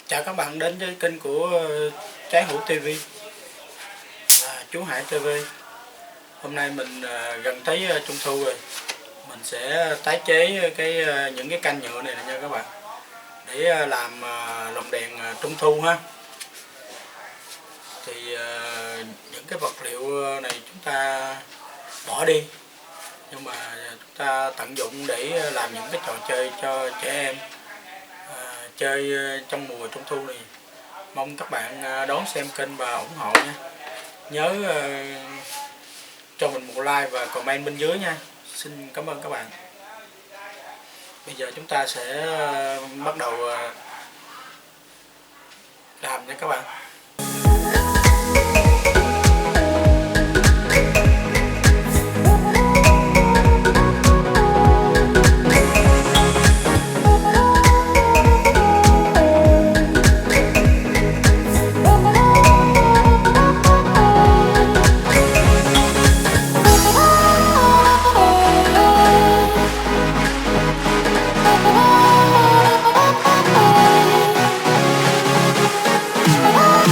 Chào các bạn đến với kênh của Trái Hữu TV và chú Hải TV. Hôm nay mình gần tới Trung Thu rồi, mình sẽ tái chế những cái canh nhựa này nha các bạn, để làm lồng đèn Trung Thu ha. Thì những cái vật liệu này chúng ta bỏ đi, nhưng mà chúng ta tận dụng để làm những cái trò chơi cho trẻ em chơi trong mùa Trung Thu này. Mong các bạn đón xem kênh và ủng hộ nha. Nhớ cho mình một like và comment bên dưới nha. Xin cảm ơn các bạn. Bây giờ chúng ta sẽ bắt đầu làm nha các bạn. Bye.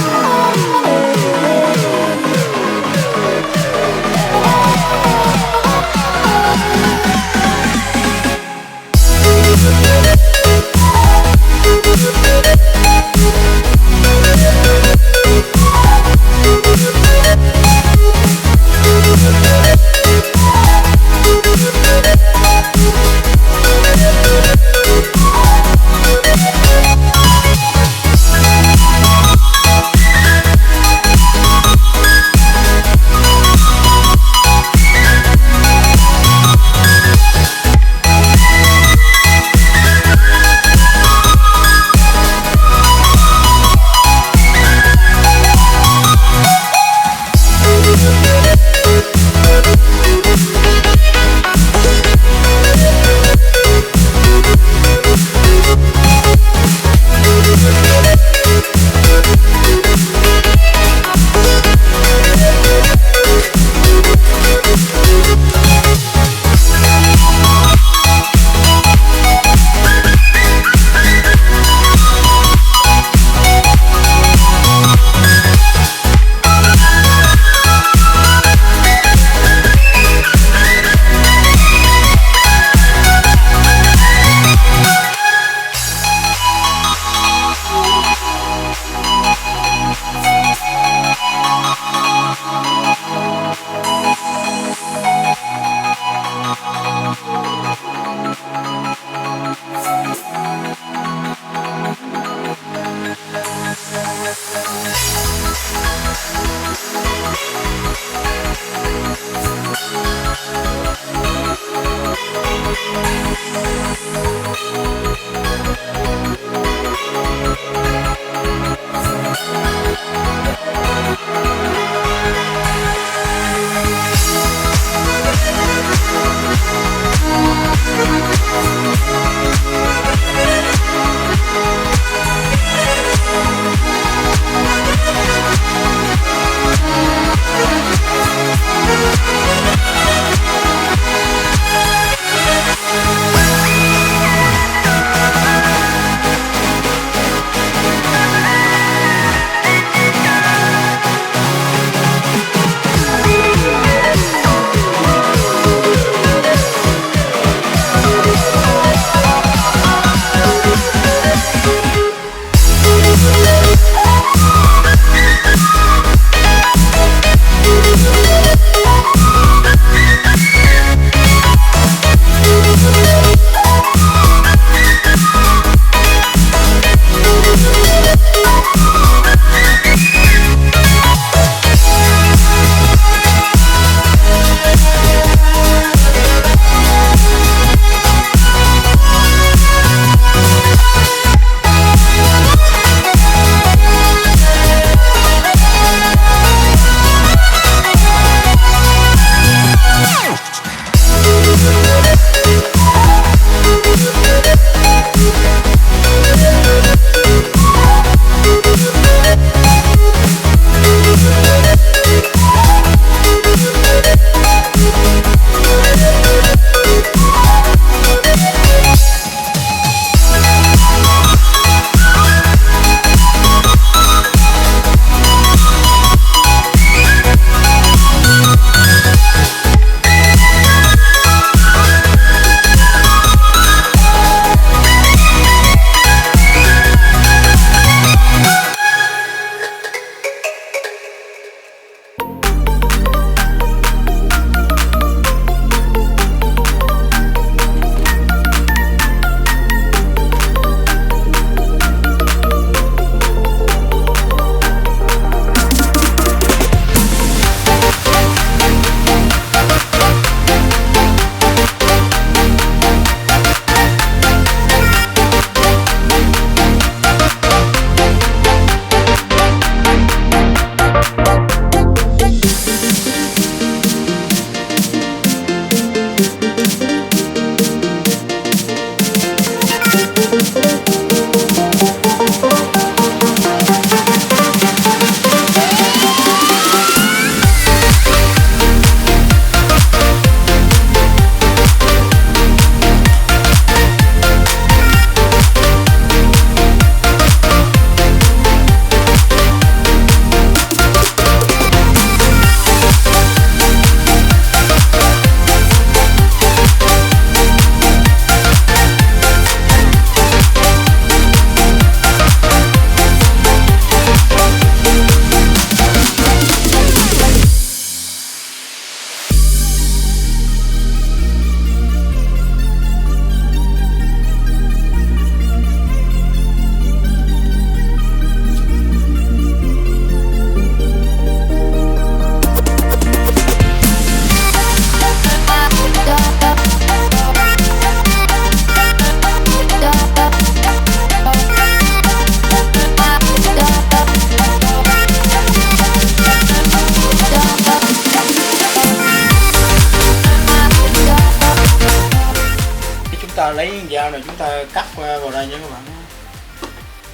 ta lấy dao này chúng ta cắt qua vào đây nha các bạn,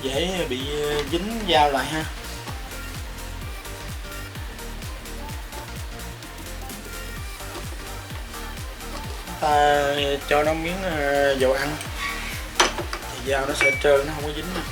dễ bị dính dao lại ha. Chúng ta cho nó miếng dầu ăn thì dao nó sẽ trơn, nó không có dính đâu.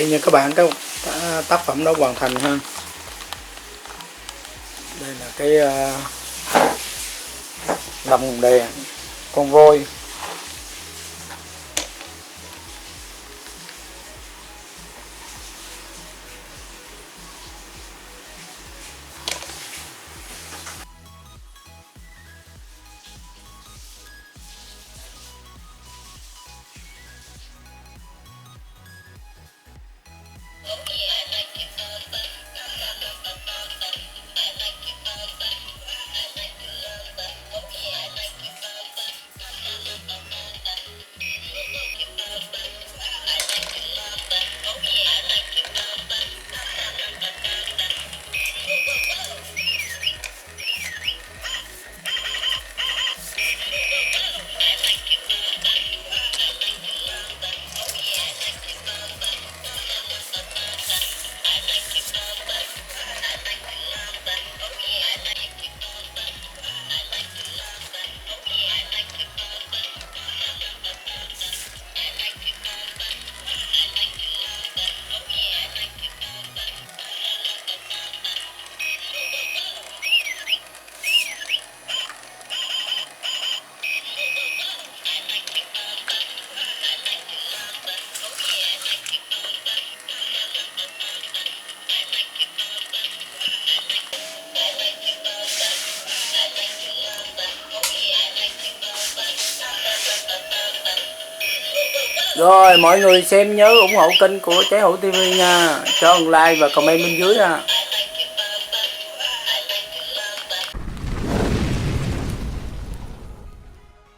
Đây nha các bạn, cái tác phẩm đó hoàn thành ha. Đây là cái lồng đèn con voi. Rồi mọi người xem nhớ ủng hộ kênh của Chái TV nha, cho một like và comment bên dưới nha.